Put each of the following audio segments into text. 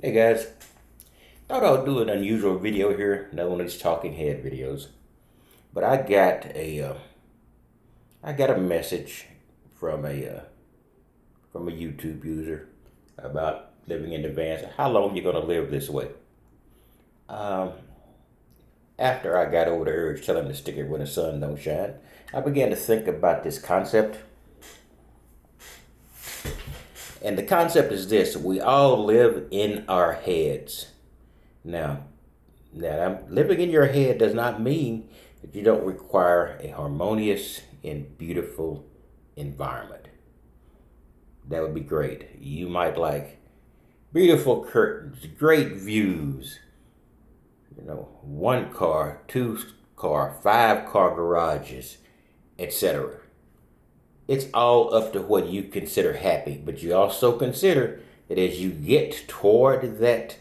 Hey guys, thought I would do an unusual video here, another one of these talking head videos. But I got a message from a YouTube user about living in the vans. How long you gonna live this way? Um, After I got over the urge, telling him to stick it when the sun don't shine, I began to think about this concept. And the concept is this: we all live in our heads. Now, living in your head does not mean that you don't require a harmonious and beautiful environment. That would be great. You might like beautiful curtains, great views, one car, two car, five car garages, etc. It's all up to what you consider happy, but you also consider that as you get toward that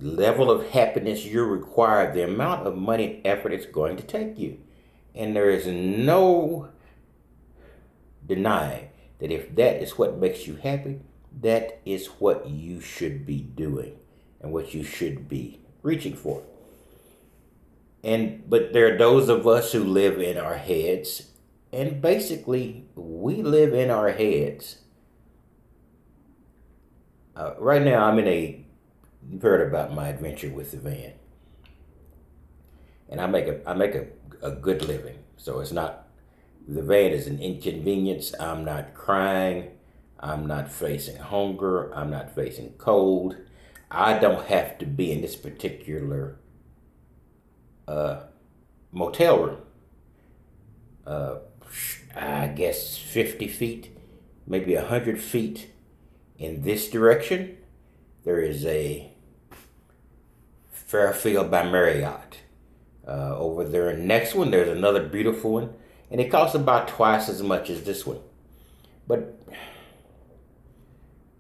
level of happiness you require, the amount of money and effort it's going to take you. And there is no denying that if that is what makes you happy, that is what you should be doing and what you should be reaching for. But there are those of us who live in our heads, and basically we live in our heads. Right now you've heard about my adventure with the van, and I make a good living. So it's not, the van is an inconvenience. I'm not crying. I'm not facing hunger. I'm not facing cold. I don't have to be in this particular motel room. Uh, I guess 50 feet, maybe 100 feet in this direction, there is a Fairfield by Marriott. Over there, next one, there's another beautiful one, and it costs about twice as much as this one. But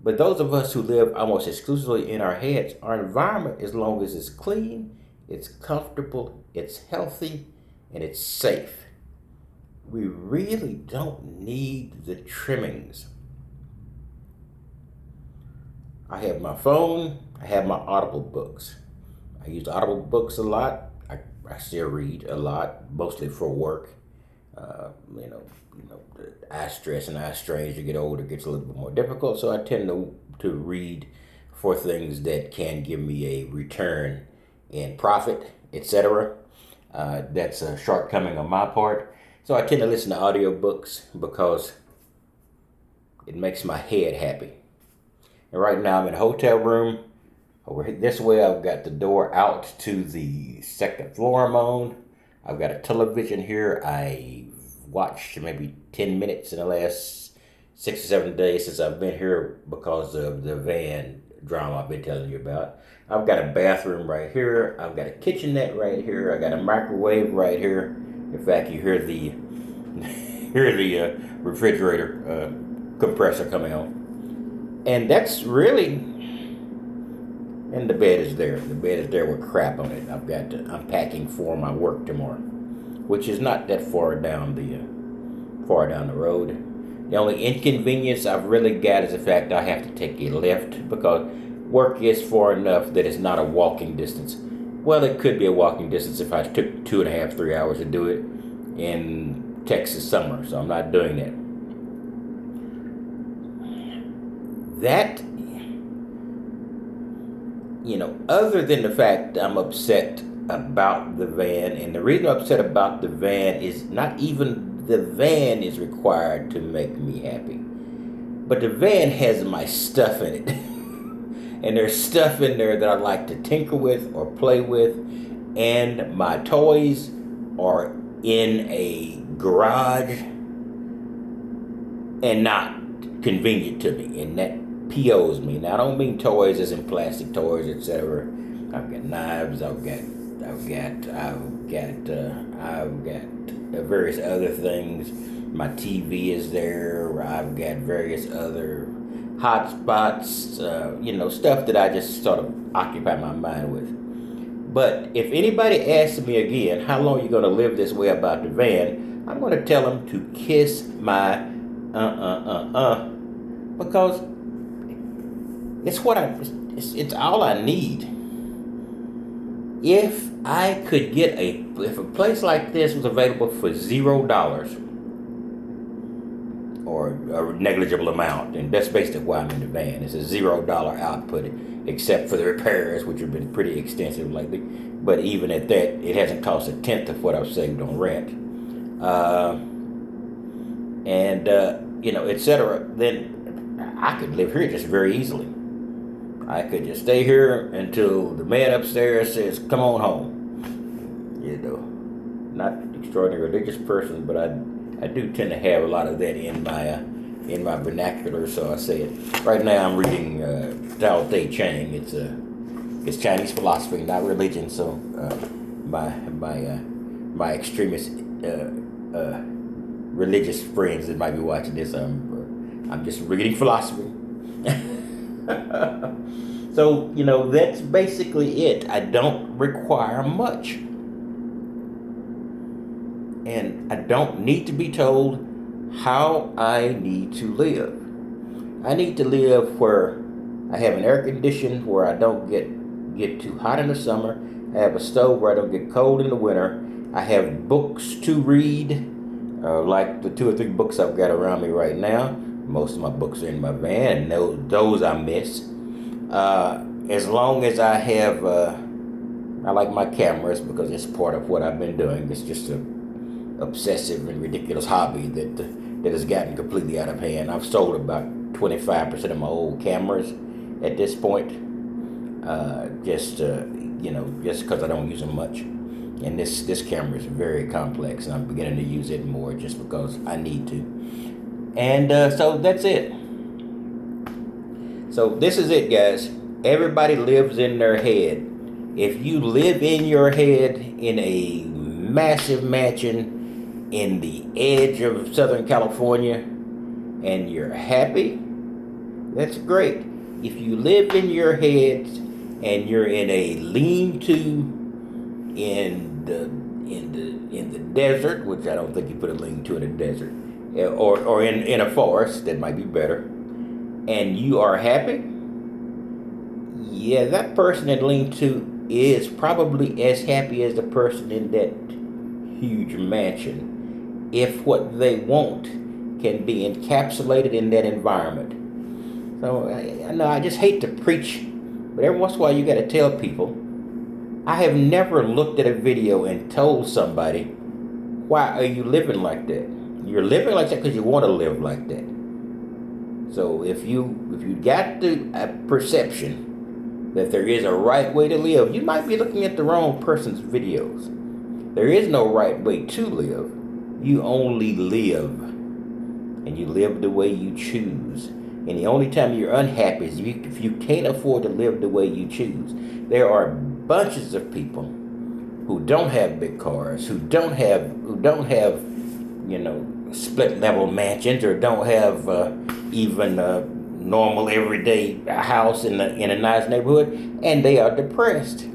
those of us who live almost exclusively in our heads, our environment, as long as it's clean, it's comfortable, it's healthy, and it's safe, we really don't need the trimmings. I have my phone, I have my Audible books. I use Audible books a lot. I still read a lot, mostly for work. The eye stress and eye strain as you get older gets a little bit more difficult, so I tend to read for things that can give me a return in profit, etc. That's a shortcoming on my part. So I tend to listen to audiobooks because it makes my head happy. And right now I'm in a hotel room. Over this way, I've got the door out to the second floor I'm on. I've got a television here. I watched maybe 10 minutes in the last 6 or 7 days since I've been here because of the van drama I've been telling you about. I've got a bathroom right here. I've got a kitchenette right here. I got a microwave right here. In fact, you hear the refrigerator compressor coming on, and that's really. And the bed is there. The bed is there with crap on it. I'm packing for my work tomorrow, which is not that far down the road. The only inconvenience I've really got is the fact I have to take a lift because work is far enough that it's not a walking distance. Well, it could be a walking distance if I took 2.5, 3 hours to do it in Texas summer. So I'm not doing that. Other than the fact I'm upset about the van, and the reason I'm upset about the van is not even the van is required to make me happy, but the van has my stuff in it. And there's stuff in there that I like to tinker with or play with, and my toys are in a garage and not convenient to me, and that POs me. Now I don't mean toys as in plastic toys, etc. I've got knives. I've got various other things. My TV is there. I've got various other hotspots. Stuff that I just sort of occupy my mind with. But if anybody asks me again, how long are you going to live this way about the van? I'm going to tell them to kiss my because It's what it's all I need. If I could get if a place like this was available for $0 or a negligible amount, and that's basically why I'm in the van. It's a $0 output, except for the repairs, which have been pretty extensive lately. But even at that, it hasn't cost a tenth of what I've saved on rent, etc. Then I could live here just very easily. I could just stay here until the man upstairs says, "Come on home." Not extraordinary religious person, but I do tend to have a lot of that in my vernacular, so I say it. Right now, I'm reading Tao Te Ching. It's Chinese philosophy, not religion. So my extremist religious friends that might be watching this, I'm just reading philosophy. So, that's basically it. I don't require much. And I don't need to be told how I need to live. I need to live where I have an air condition where I don't get too hot in the summer. I have a stove where I don't get cold in the winter. I have books to read, like the 2 or 3 books I've got around me right now. Most of my books are in my van, and those I miss. As long as I have, I like my cameras because it's part of what I've been doing. It's just a obsessive and ridiculous hobby that has gotten completely out of hand. I've sold about 25% of my old cameras at this point, just because I don't use them much. And this camera is very complex, and I'm beginning to use it more just because I need to. And so that's it. So this is it, guys. Everybody lives in their head. If you live in your head in a massive mansion in the edge of Southern California and you're happy, that's great. If you live in your head and you're in a lean-to in the desert, which I don't think you put a lean-to in a desert, or in a forest, that might be better, and you are happy, yeah, that person in lean-to is probably as happy as the person in that huge mansion, if what they want can be encapsulated in that environment. So I know I just hate to preach, but every once in a while you got to tell people. I have never looked at a video and told somebody, why are you living like that? You're living like that because you want to live like that. So if you got the perception that there is a right way to live, you might be looking at the wrong person's videos. There is no right way to live. You only live. And you live the way you choose. And the only time you're unhappy is if you can't afford to live the way you choose. There are bunches of people who don't have big cars, who don't have split level mansions, or don't have even a normal everyday house in a nice neighborhood, and they are depressed.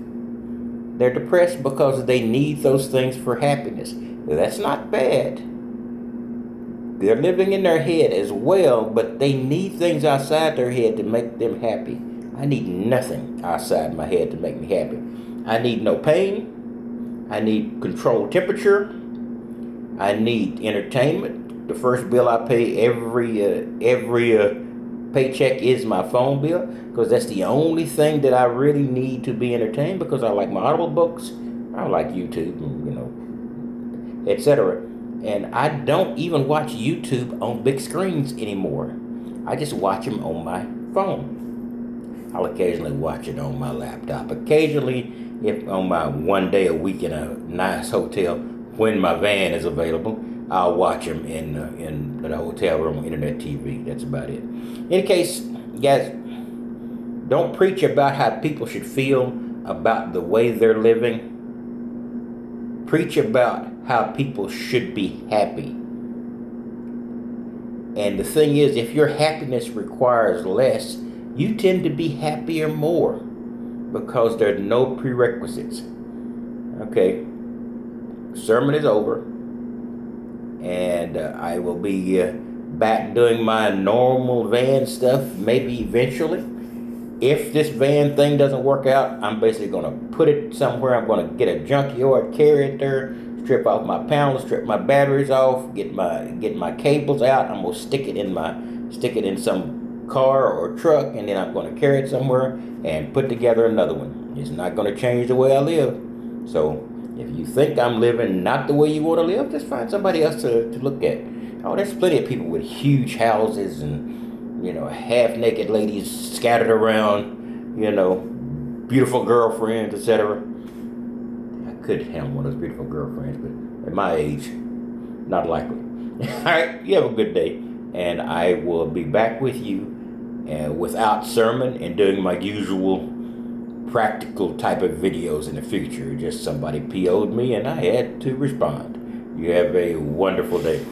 They're depressed because they need those things for happiness. That's not bad. They're living in their head as well, but they need things outside their head to make them happy. I need nothing outside my head to make me happy. I need no pain. I need controlled temperature. I need entertainment. The first bill I pay every paycheck is my phone bill, because that's the only thing that I really need to be entertained, because I like my Audible books, I like YouTube, etc. And I don't even watch YouTube on big screens anymore. I just watch them on my phone. I'll occasionally watch it on my laptop. Occasionally, if on my one day a week in a nice hotel, when my van is available, I'll watch them in the hotel room on internet TV. That's about it. In any case, guys, don't preach about how people should feel about the way they're living. Preach about how people should be happy. And the thing is, if your happiness requires less, you tend to be happier more, because there are no prerequisites. Okay, sermon is over, and I will be back doing my normal van stuff, maybe eventually. if this van thing doesn't work out, I'm basically going to put it somewhere. I'm going to get a junkyard, carry it there, strip off my panels, strip my batteries off, get my cables out. I'm going to stick it in some car or truck, and then I'm going to carry it somewhere and put together another one. It's not going to change the way I live. So if you think I'm living not the way you want to live, just find somebody else to look at. Oh, there's plenty of people with huge houses and, half-naked ladies scattered around, beautiful girlfriends, etc. I could handle one of those beautiful girlfriends, but at my age, not likely. All right, you have a good day, and I will be back with you without sermon and doing my usual practical type of videos in the future. Just somebody PO'd me, and I had to respond. You have a wonderful day.